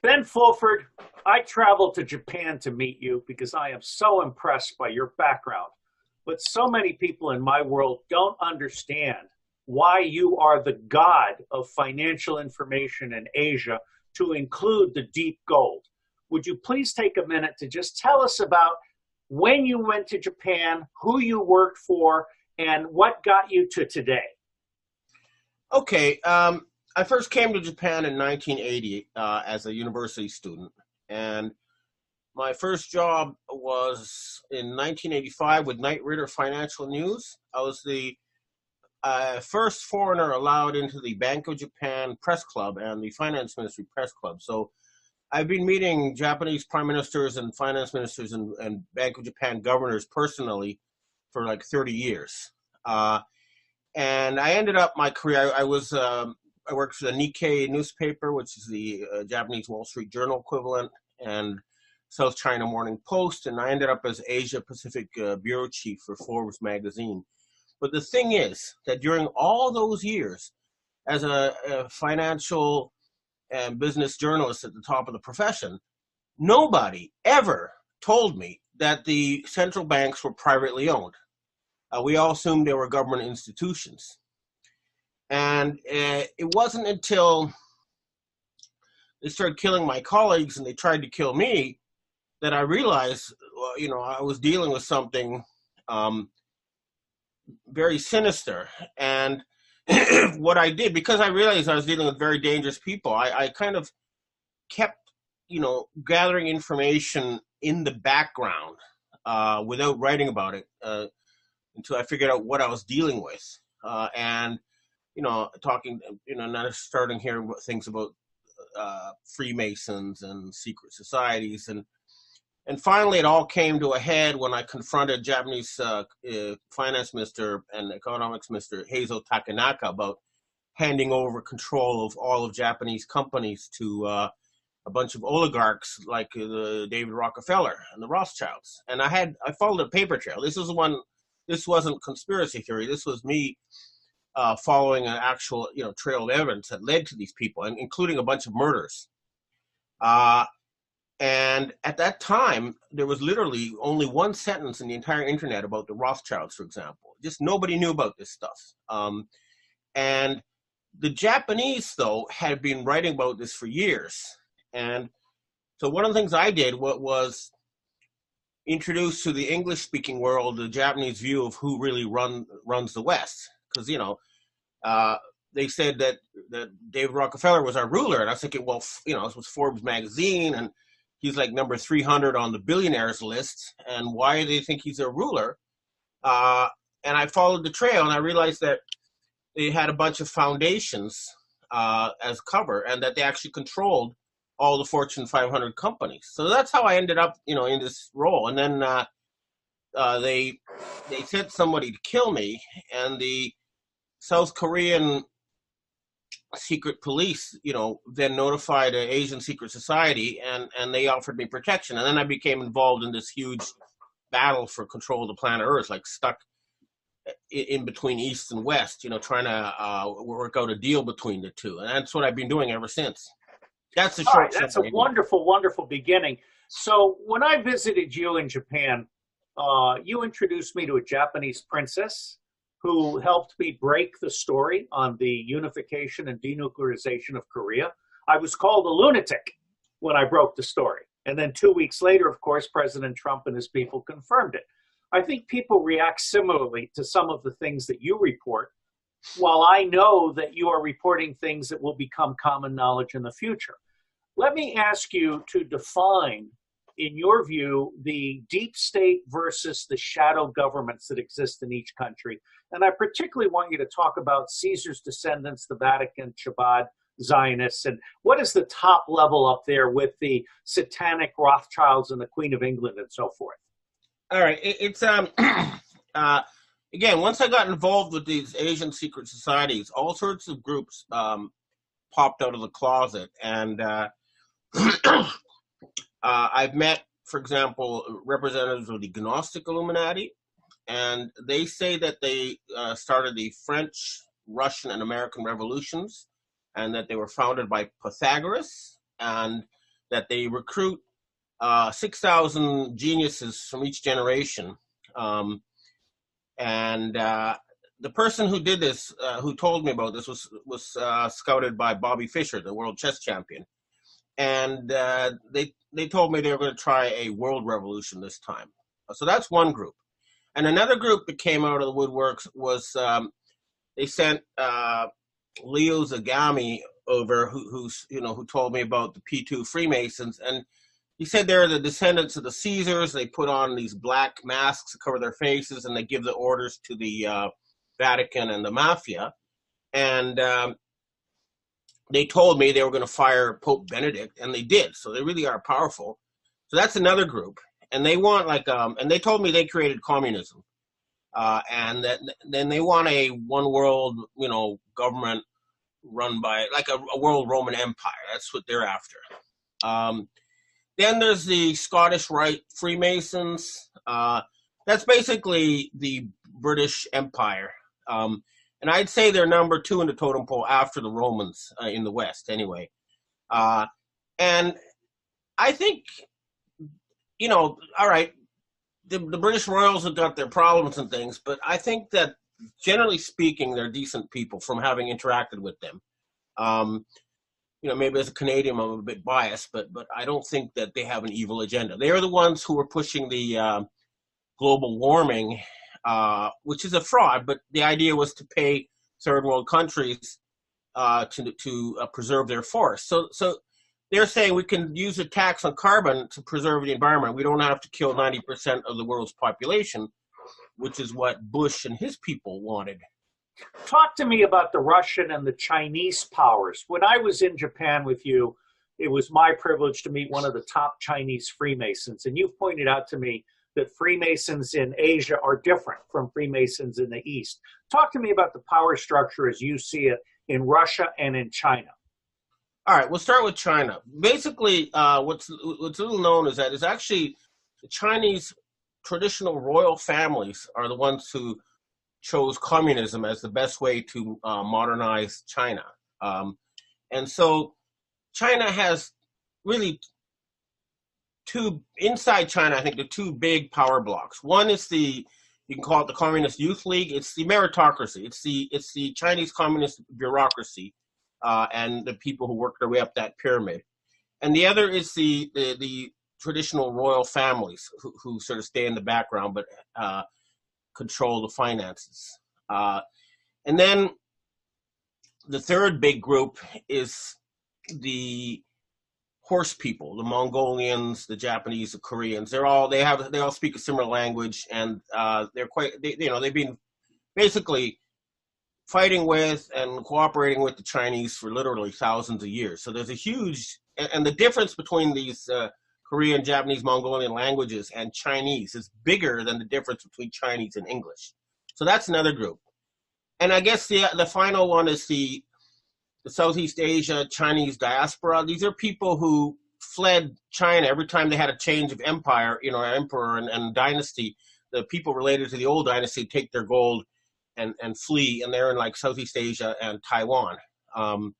Ben Fulford, I traveled to Japan to meet you because I am so impressed by your background. But so many people in my world don't understand why you are the god of financial information in Asia, to include the deep gold. Would you please take a minute to just tell us about when you went to Japan, who you worked for, and what got you to today? Okay, I first came to Japan in 1980 as a university student, and my first job was in 1985 with Knight Ridder Financial News. I was the first foreigner allowed into the Bank of Japan Press Club and the Finance Ministry Press Club. So I've been meeting Japanese prime ministers and finance ministers and Bank of Japan governors personally for like 30 years. And I ended up my career, I worked for the Nikkei newspaper, which is the Japanese Wall Street Journal equivalent, and South China Morning Post, and I ended up as Asia Pacific bureau chief for Forbes magazine. But the thing is that during all those years, as a financial and business journalist at the top of the profession, nobody ever told me that the central banks were privately owned. We all assumed they were government institutions. And it wasn't until they started killing my colleagues and they tried to kill me that I realized, well, I was dealing with something very sinister. And what I did, because I realized I was dealing with very dangerous people, I kind of kept, gathering information in the background without writing about it until I figured out what I was dealing with. And talking, now starting hearing things about Freemasons and secret societies. And finally, it all came to a head when I confronted Japanese finance minister and economics minister Heizo Takenaka about handing over control of all of Japanese companies to a bunch of oligarchs like David Rockefeller and the Rothschilds. And I followed a paper trail. This wasn't conspiracy theory. This was me following an actual, trail of evidence that led to these people, including a bunch of murders. And at that time, there was literally only one sentence in the entire internet about the Rothschilds, for example. Just nobody knew about this stuff. And the Japanese, though, had been writing about this for years. And so one of the things I did was introduce to the English-speaking world the Japanese view of who really runs the West. Because, they said that David Rockefeller was our ruler. And I was thinking, well, this was Forbes magazine, and he's like number 300 on the billionaires list. And why do they think he's their ruler? And I followed the trail, and I realized that they had a bunch of foundations as cover, and that they actually controlled all the Fortune 500 companies. So that's how I ended up, in this role. And then they sent somebody to kill me, and the South Korean secret police, then notified an Asian secret society, and they offered me protection. And then I became involved in this huge battle for control of the planet Earth, like stuck in between East and West, trying to work out a deal between the two. And that's what I've been doing ever since. That's the short All right, that's a wonderful, wonderful beginning. So when I visited you in Japan, you introduced me to a Japanese princess who helped me break the story on the unification and denuclearization of Korea. I was called a lunatic when I broke the story. And then 2 weeks later, of course, President Trump and his people confirmed it. I think people react similarly to some of the things that you report, while I know that you are reporting things that will become common knowledge in the future. Let me ask you to define, in your view, the deep state versus the shadow governments that exist in each country. And I particularly want you to talk about Caesar's descendants, the Vatican, Chabad, Zionists, and what is the top level up there with the satanic Rothschilds and the Queen of England and so forth? All right. It's again, once I got involved with these Asian secret societies, all sorts of groups popped out of the closet. And I've met, for example, representatives of the Gnostic Illuminati, and they say that they started the French, Russian, and American revolutions, and that they were founded by Pythagoras, and that they recruit 6,000 geniuses from each generation. The person who did this, who told me about this, was scouted by Bobby Fischer, the world chess champion. And they told me they were going to try a world revolution this time. So that's one group. And another group that came out of the woodworks was they sent Leo Zagami over, who told me about the P2 Freemasons, and he said they're the descendants of the Caesars. They put on these black masks to cover their faces, and they give the orders to the Vatican and the mafia. And they told me they were going to fire Pope Benedict, and they did. So they really are powerful. So that's another group, and they want and they told me they created communism, and then they want a one world, government run by like a world Roman Empire. That's what they're after. Then there's the Scottish Rite Freemasons. That's basically the British Empire. And I'd say they're number 2 in the totem pole after the Romans in the West, anyway. And I think, all right, the British Royals have got their problems and things, but I think that generally speaking, they're decent people from having interacted with them. Maybe as a Canadian, I'm a bit biased, but I don't think that they have an evil agenda. They are the ones who are pushing the global warming, which is a fraud, but the idea was to pay third world countries to preserve their forests. So they're saying we can use a tax on carbon to preserve the environment. We don't have to kill 90% of the world's population, which is what Bush and his people wanted. Talk to me about the Russian and the Chinese powers. When I was in Japan with you, it was my privilege to meet one of the top Chinese Freemasons. And you've pointed out to me that Freemasons in Asia are different from Freemasons in the East. Talk to me about the power structure as you see it in Russia and in China. All right, we'll start with China. Basically, what's little known is that it's actually the Chinese traditional royal families are the ones who chose communism as the best way to modernize China. And so China has really inside China, I think the 2 big power blocks. One is you can call it the Communist Youth League. It's the meritocracy. It's the Chinese communist bureaucracy and the people who work their way up that pyramid. And the other is the traditional royal families who sort of stay in the background, but control the finances. And then the third big group is the horse people, the Mongolians, the Japanese, the Koreans. They all speak a similar language, and they've been basically fighting with and cooperating with the Chinese for literally thousands of years. So there's a huge, and the difference between these Korean, Japanese, Mongolian languages and Chinese is bigger than the difference between Chinese and English. So that's another group. And I guess the final one is the Southeast Asia Chinese diaspora. These are people who fled China every time they had a change of empire, emperor and dynasty. The people related to the old dynasty take their gold and flee, and they're in like Southeast Asia and Taiwan. And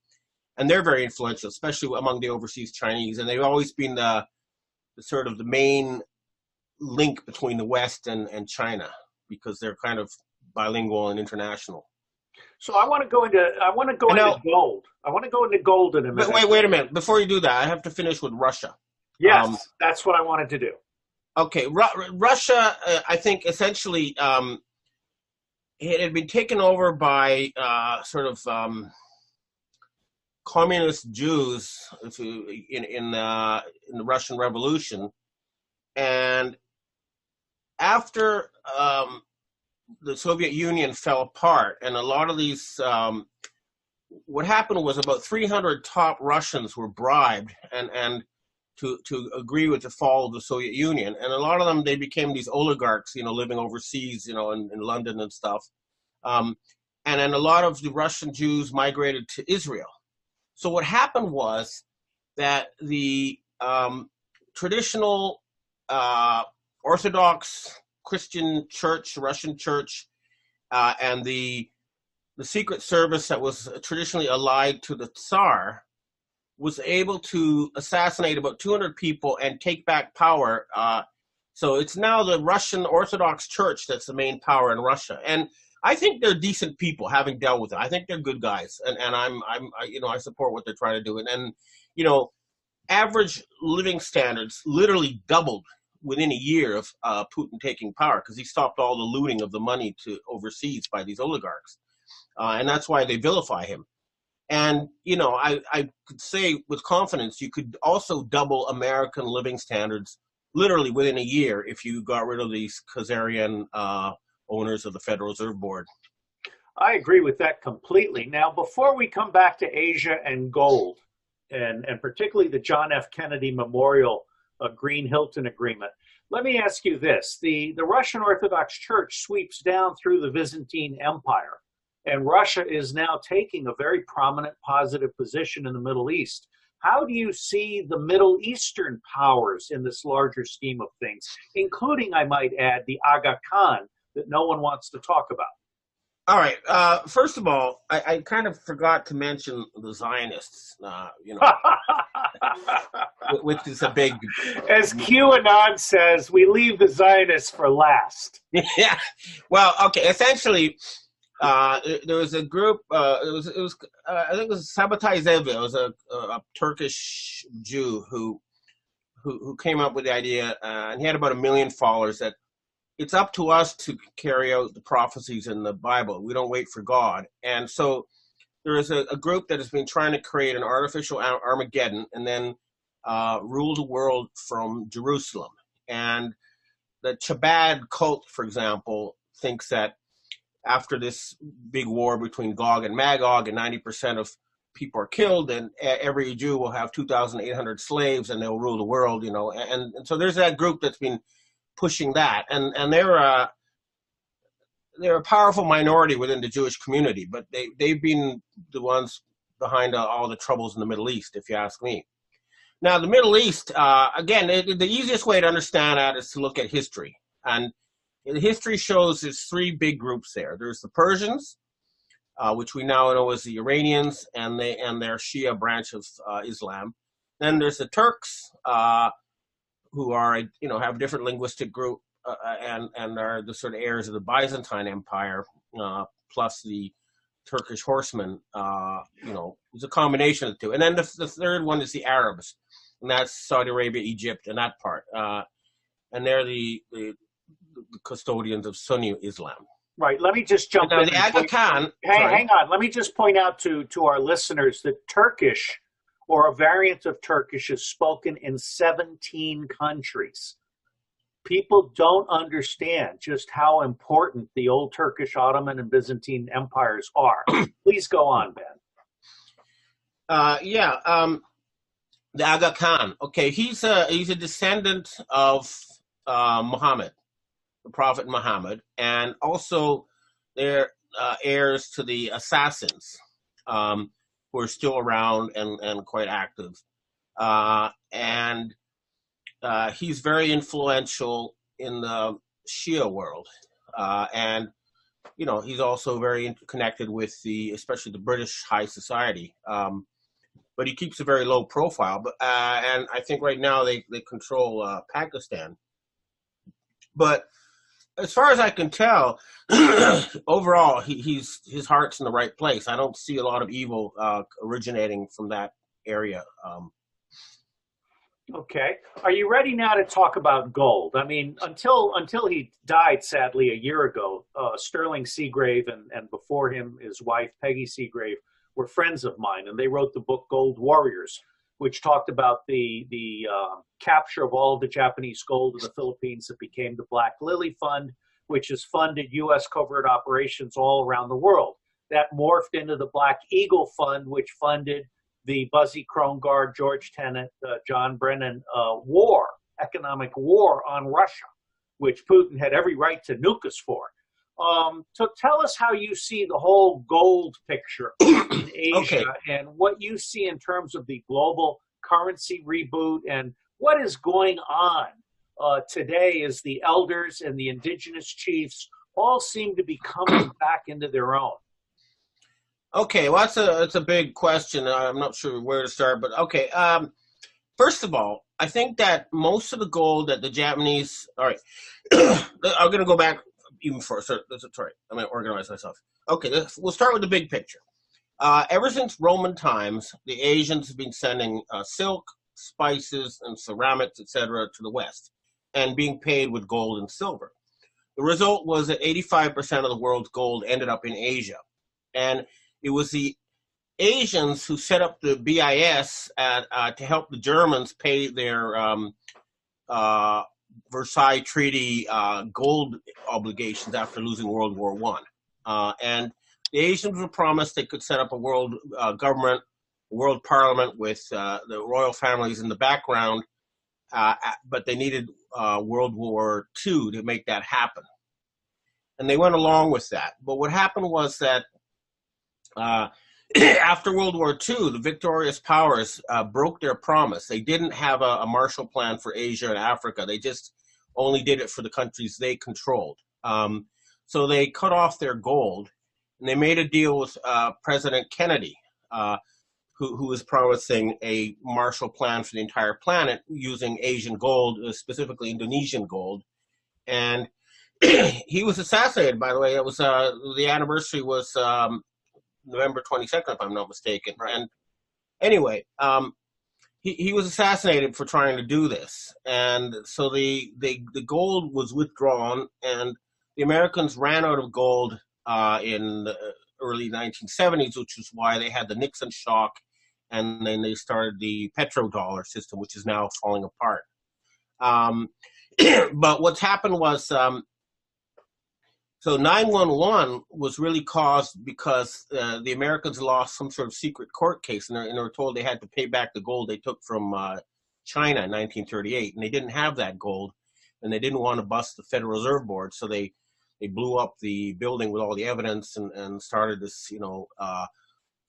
they're very influential, especially among the overseas Chinese. And they've always been the sort of the main link between the West and China, because they're kind of bilingual and international. So I want to go into gold. I want to go into gold in a minute. But wait a minute. Before you do that, I have to finish with Russia. Yes, that's what I wanted to do. Okay, Russia, I think essentially it had been taken over by communist Jews in the Russian Revolution, and after the Soviet Union fell apart, and a lot of these, what happened was about 300 top Russians were bribed and to agree with the fall of the Soviet Union, and a lot of them, they became these oligarchs, living overseas, in London and stuff, and then a lot of the Russian Jews migrated to Israel. So what happened was that the traditional Orthodox Christian church, Russian church, and the the Secret Service that was traditionally allied to the Tsar was able to assassinate about 200 people and take back power. So it's now the Russian Orthodox Church that's the main power in Russia. And I think they're decent people, having dealt with it. I think they're good guys, and I support what they're trying to do. And you know, average living standards literally doubled within a year of Putin taking power, because he stopped all the looting of the money to overseas by these oligarchs, and that's why they vilify him. And you know, I could say with confidence, you could also double American living standards literally within a year if you got rid of these Khazarian owners of the Federal Reserve Board. I agree with that completely. Now, before we come back to Asia and gold, and particularly the John F. Kennedy Memorial Green Hilton Agreement, let me ask you this. The Russian Orthodox Church sweeps down through the Byzantine Empire, and Russia is now taking a very prominent positive position in the Middle East. How do you see the Middle Eastern powers in this larger scheme of things, including, I might add, the Aga Khan that no one wants to talk about? All right. First of all, I kind of forgot to mention the Zionists, which is a big... As QAnon says, we leave the Zionists for last. Yeah. Well, okay. Essentially, there was a group. I think it was Sabbatai Zevi. It was a Turkish Jew who came up with the idea, and he had about 1 million followers, that it's up to us to carry out the prophecies in the Bible. We don't wait for God. And so there is a group that has been trying to create an artificial Armageddon and then rule the world from Jerusalem. And the Chabad cult, for example, thinks that after this big war between Gog and Magog, and 90% of people are killed, and every Jew will have 2,800 slaves, and they'll rule the world, you know. And so there's that group that's been pushing that, and they're a powerful minority within the Jewish community, but they've been the ones behind all the troubles in the Middle East, if you ask me. Now, the Middle East, again, the easiest way to understand that is to look at history. And history shows there's 3 big groups there. There's the Persians, which we now know as the Iranians, and their Shia branch of Islam. Then there's the Turks, who are, you know, have a different linguistic group, and are the sort of heirs of the Byzantine Empire, plus the Turkish horsemen. You know, it's a combination of the two. And then the third one is the Arabs, and that's Saudi Arabia, Egypt, and that part. And they're the custodians of Sunni Islam. Right. Let me just jump in. The Aga Khan. Hang on. Let me just point out to our listeners that Turkish, or a variant of Turkish, is spoken in 17 countries. People don't understand just how important the old Turkish, Ottoman, and Byzantine empires are. Please go on, Ben. The Aga Khan. Okay, he's a descendant of Muhammad, the Prophet Muhammad, and also they're heirs to the assassins, who are still around and quite active. And he's very influential in the Shia world. And, you know, he's also very connected with especially the British high society. But he keeps a very low profile. But and I think right now they control Pakistan. But as far as I can tell, overall, his heart's in the right place. I don't see a lot of evil originating from that area. Okay. Are you ready now to talk about gold? I mean, until he died, sadly, a year ago, Sterling Seagrave and before him, his wife, Peggy Seagrave, were friends of mine, and they wrote the book Gold Warriors, which talked about the capture of all of the Japanese gold in the Philippines that became the Black Lily Fund, which has funded U.S. covert operations all around the world. That morphed into the Black Eagle Fund, which funded the Buzzy Krongard, George Tenet, John Brennan economic war on Russia, which Putin had every right to nuke us for. So tell us how you see the whole gold picture in Asia, and what you see in terms of the global currency reboot, and what is going on today as the elders and the indigenous chiefs all seem to be coming back into their own. Okay, well, that's a big question. I'm not sure where to start, but okay. First of all, I think that most of the gold that the Japanese. All right, I'm going to go back even further. Sorry, I'm going to organize myself. Okay, we'll start with the big picture. Ever since Roman times, the Asians have been sending silk, spices, and ceramics, etc., to the West, and being paid with gold and silver. The result was that 85% of the world's gold ended up in Asia, and it was the Asians who set up the BIS to help the Germans pay their uh, Versailles Treaty gold obligations after losing World War One. And the Asians were promised they could set up a world government, world parliament with the royal families in the background, but they needed World War II to make that happen. And they went along with that. But what happened was that uh, after World War II, the victorious powers broke their promise. They didn't have a Marshall Plan for Asia and Africa. They just only did it for the countries they controlled. So they cut off their gold, and they made a deal with President Kennedy, who was promising a Marshall Plan for the entire planet using Asian gold, specifically Indonesian gold. And he was assassinated, by the way. It was the anniversary was November 22nd, if I'm not mistaken. Right. And anyway, he was assassinated for trying to do this. And so the gold was withdrawn, and the Americans ran out of gold in the early 1970s, which is why they had the Nixon shock, and then they started the petrodollar system, which is now falling apart. But what's happened was, so 911 was really caused because the Americans lost some sort of secret court case, and they were told they had to pay back the gold they took from China in 1938, and they didn't have that gold, and they didn't want to bust the Federal Reserve Board, so they blew up the building with all the evidence and started this,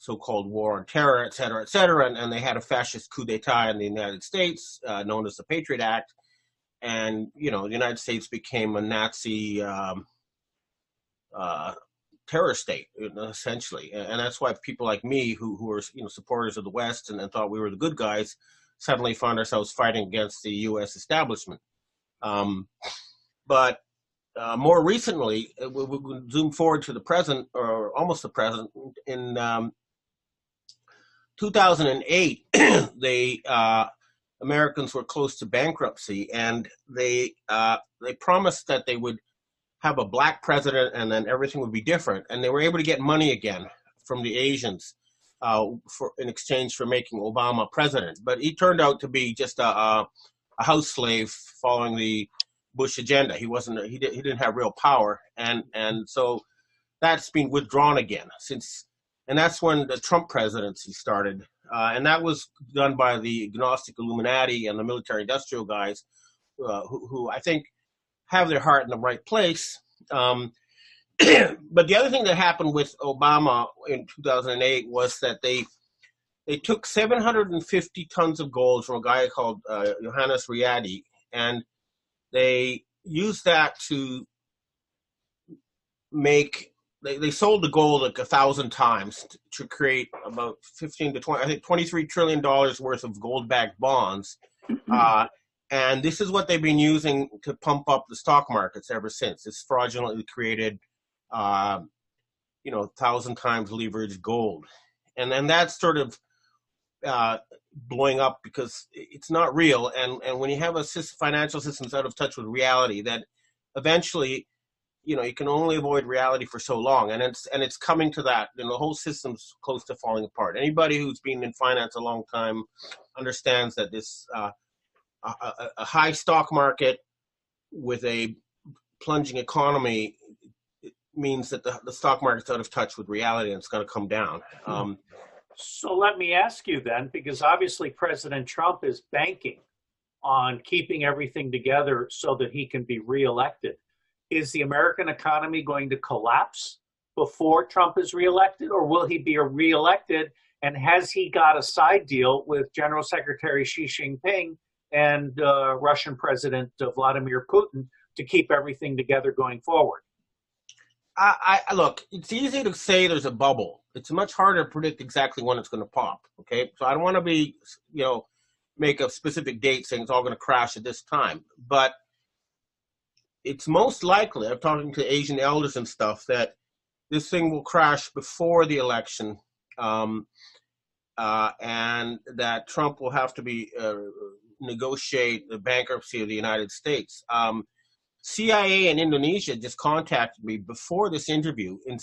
so-called war on terror, et cetera, and they had a fascist coup d'etat in the United States, known as the Patriot Act, and the United States became a Nazi terror state, essentially, and that's why people like me, who are supporters of the West and thought we were the good guys, suddenly found ourselves fighting against the U.S. establishment. But more recently, we zoom forward to the present, or almost the present. In 2008, Americans were close to bankruptcy, and they promised that they would have a black president, and then everything would be different. And they were able to get money again from the Asians in exchange for making Obama president. But he turned out to be just a house slave following the Bush agenda. He didn't have real power, and so that's been withdrawn again since. And that's when the Trump presidency started. And that was done by the Gnostic Illuminati and the military-industrial guys, who I think have their heart in the right place. But the other thing that happened with Obama in 2008 was that they took 750 tons of gold from a guy called Johannes Riady, and they used that to make. They sold the gold like 1,000 times to create about 15 to 20, I think $23 trillion worth of gold-backed bonds. And this is what they've been using to pump up the stock markets ever since. It's fraudulently created, 1,000 times leveraged gold. And then that's sort of blowing up because it's not real. And when you have a financial system that's out of touch with reality, that eventually, you can only avoid reality for so long, and it's coming to that. The whole system's close to falling apart. Anybody who's been in finance a long time understands that this a high stock market with a plunging economy means that the stock market's out of touch with reality, and it's going to come down. So let me ask you then, because obviously President Trump is banking on keeping everything together so that he can be reelected. Is the American economy going to collapse before Trump is reelected, or will he be reelected? And has he got a side deal with General Secretary Xi Jinping and Russian President Vladimir Putin to keep everything together going forward? I look, it's easy to say there's a bubble. It's much harder to predict exactly when it's going to pop. Okay, so I don't want to be, make a specific date saying it's all going to crash at this time, but it's most likely, I'm talking to Asian elders and stuff, that this thing will crash before the election, and that Trump will have to negotiate the bankruptcy of the United States. CIA in Indonesia just contacted me before this interview in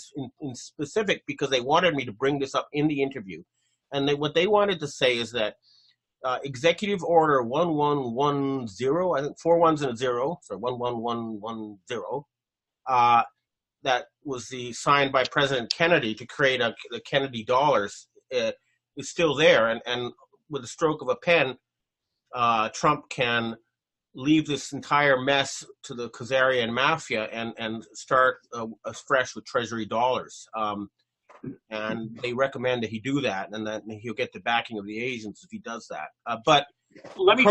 specific because they wanted me to bring this up in the interview. And what they wanted to say is that Executive Order 1110, I think 4 ones and a 0, so 11110, that was signed by President Kennedy to create the Kennedy dollars, is still there. And with a stroke of a pen, Trump can leave this entire mess to the Khazarian mafia and start afresh with Treasury dollars. And they recommend that he do that, and that he'll get the backing of the Asians if he does that. But let me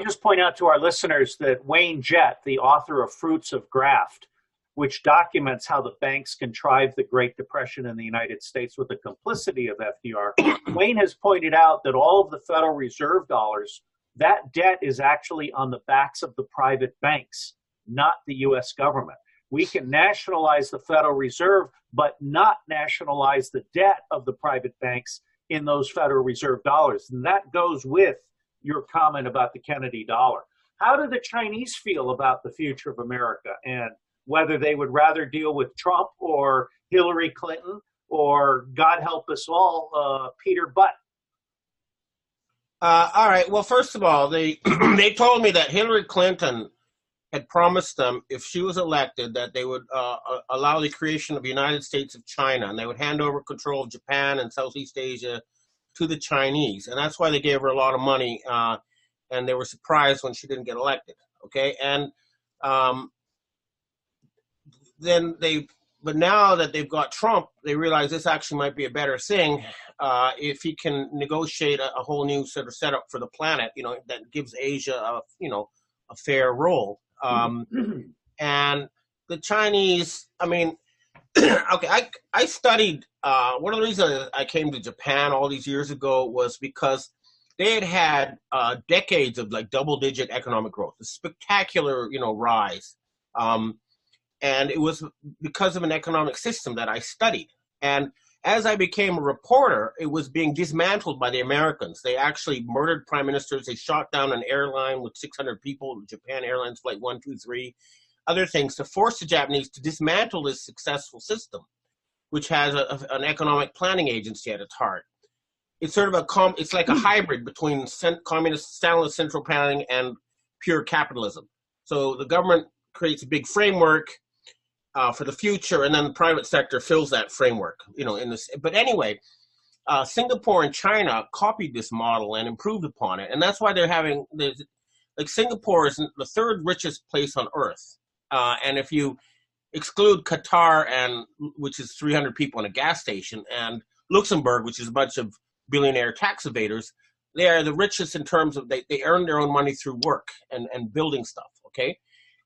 just point out to our listeners that Wayne Jett, the author of Fruits of Graft, which documents how the banks contrived the Great Depression in the United States with the complicity of FDR, Wayne has pointed out that all of the Federal Reserve dollars, that debt is actually on the backs of the private banks, not the U.S. government. We can nationalize the Federal Reserve, but not nationalize the debt of the private banks in those Federal Reserve dollars. And that goes with your comment about the Kennedy dollar. How do the Chinese feel about the future of America and whether they would rather deal with Trump or Hillary Clinton or, God help us all, Peter Butt? All right. Well, first of all, they they told me that Hillary Clinton had promised them if she was elected that they would allow the creation of the United States of China, and they would hand over control of Japan and Southeast Asia to the Chinese. And that's why they gave her a lot of money, and they were surprised when she didn't get elected. Okay. And but now that they've got Trump, they realize this actually might be a better thing if he can negotiate a whole new sort of setup for the planet, that gives Asia a fair role. And the Chinese, okay, I studied, one of the reasons I came to Japan all these years ago was because they had decades of like double-digit economic growth, a spectacular, rise. And it was because of an economic system that I studied. And as I became a reporter, it was being dismantled by the Americans. They actually murdered prime ministers. They shot down an airline with 600 people, Japan Airlines Flight 123, other things to force the Japanese to dismantle this successful system, which has an economic planning agency at its heart. It's sort of it's like a hybrid between communist Stalinist central planning and pure capitalism. So the government creates a big framework for the future, and then the private sector fills that framework, in this. But anyway, Singapore and China copied this model and improved upon it, and that's why they're having Singapore is the third richest place on earth, and if you exclude Qatar which is 300 people in a gas station, and Luxembourg, which is a bunch of billionaire tax evaders, they are the richest in terms of they earn their own money through work and building stuff. Okay.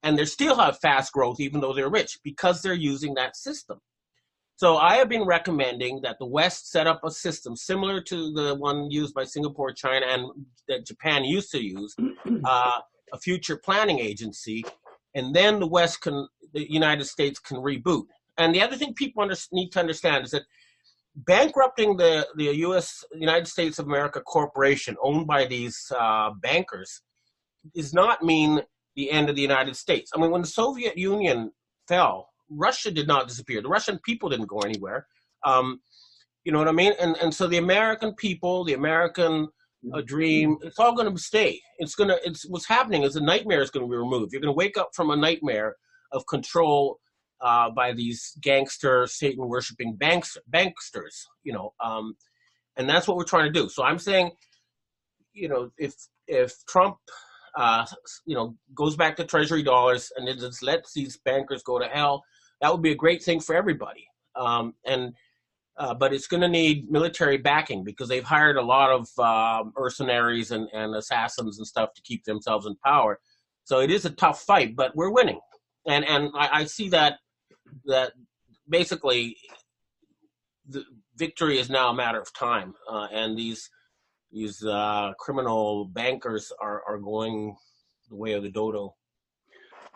And they still have fast growth, even though they're rich, because they're using that system. So I have been recommending that the West set up a system similar to the one used by Singapore, China, and that Japan used to use, a future planning agency, and then the United States can reboot. And the other thing people need to understand is that bankrupting the United States of America corporation owned by these bankers does not mean the end of the United States. When the Soviet Union fell, Russia did not disappear. The Russian people didn't go anywhere. You know what I mean? And so the American people, the American dream, it's all going to stay. What's happening is a nightmare is going to be removed. You're going to wake up from a nightmare of control by these gangster, Satan-worshipping banksters, and that's what we're trying to do. So I'm saying, if Trump goes back to Treasury dollars and it just lets these bankers go to hell, that would be a great thing for everybody. But it's going to need military backing because they've hired a lot of mercenaries and assassins and stuff to keep themselves in power. So it is a tough fight, but we're winning. And I see that basically victory is now a matter of time, and these criminal bankers are going the way of the dodo.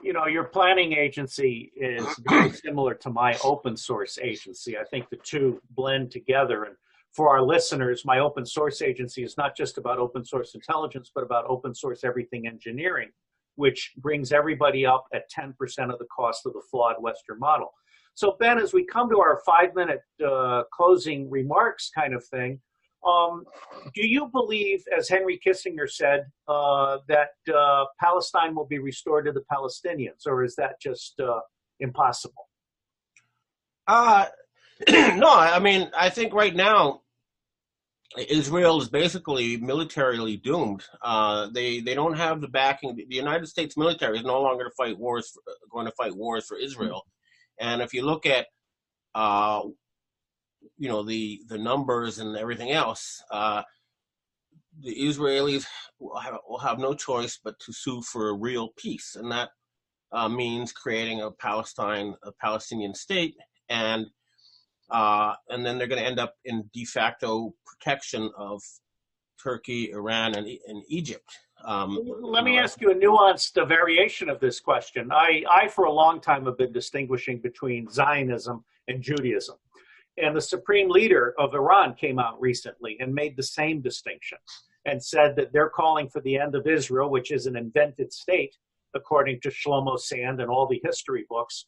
You know, your planning agency is very similar to my open source agency. I think the two blend together. And for our listeners, my open source agency is not just about open source intelligence, but about open source everything engineering, which brings everybody up at 10% of the cost of the flawed Western model. So Ben, as we come to our 5-minute closing remarks kind of thing, do you believe, as Henry Kissinger said, that Palestine will be restored to the Palestinians, or is that just impossible? No, I mean, I think right now Israel is basically militarily doomed. They don't have the backing. The United States military is no longer going to fight wars for Israel. And if you look at the numbers and everything else, the Israelis will have no choice but to sue for a real peace, and that means creating a Palestinian state, and then they're going to end up in de facto protection of Turkey, Iran, and Egypt. Let me ask you a nuanced variation of this question. I, for a long time, have been distinguishing between Zionism and Judaism. And the supreme leader of Iran came out recently and made the same distinction and said that they're calling for the end of Israel, which is an invented state, according to Shlomo Sand and all the history books.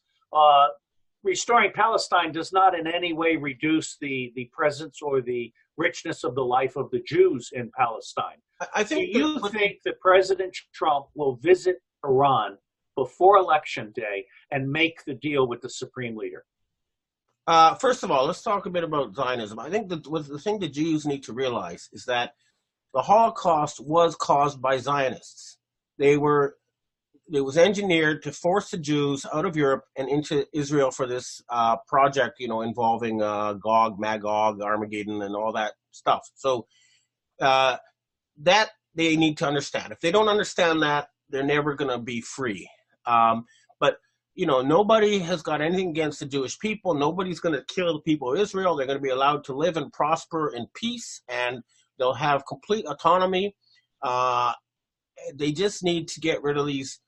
Restoring Palestine does not in any way reduce the presence or the richness of the life of the Jews in Palestine. Do you think that President Trump will visit Iran before Election Day and make the deal with the supreme leader? First of all, let's talk a bit about Zionism. I think that the thing the Jews need to realize is that the Holocaust was caused by Zionists. It was engineered to force the Jews out of Europe and into Israel for this project, involving Gog, Magog, Armageddon, and all that stuff. So that they need to understand. If they don't understand that, they're never going to be free. But nobody has got anything against the Jewish people. Nobody's going to kill the people of Israel. They're going to be allowed to live and prosper in peace, and they'll have complete autonomy. They just need to get rid of these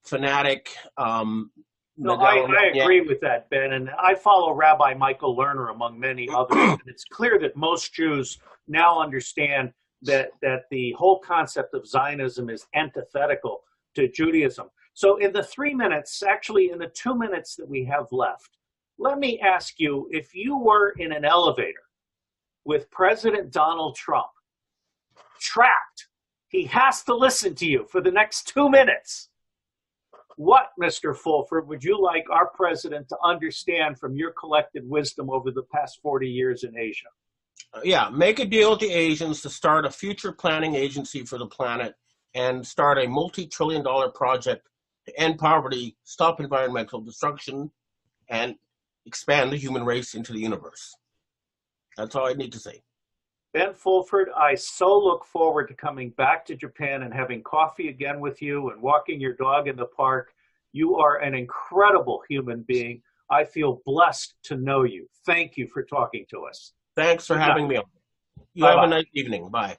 fanatic. No, I agree with that, Ben. And I follow Rabbi Michael Lerner, among many others. And it's clear that most Jews now understand that the whole concept of Zionism is antithetical to Judaism. So in the 3 minutes, actually in the 2 minutes that we have left, let me ask you, if you were in an elevator with President Donald Trump, trapped, he has to listen to you for the next 2 minutes. What, Mr. Fulford, would you like our president to understand from your collected wisdom over the past 40 years in Asia? Make a deal with the Asians to start a future planning agency for the planet and start a multi-trillion-dollar project to end poverty, stop environmental destruction, and expand the human race into the universe. That's all I need to say. Ben Fulford, I so look forward to coming back to Japan and having coffee again with you and walking your dog in the park. You are an incredible human being. I feel blessed to know you. Thank you for talking to us. Thanks for having me on. You have a nice evening. Bye.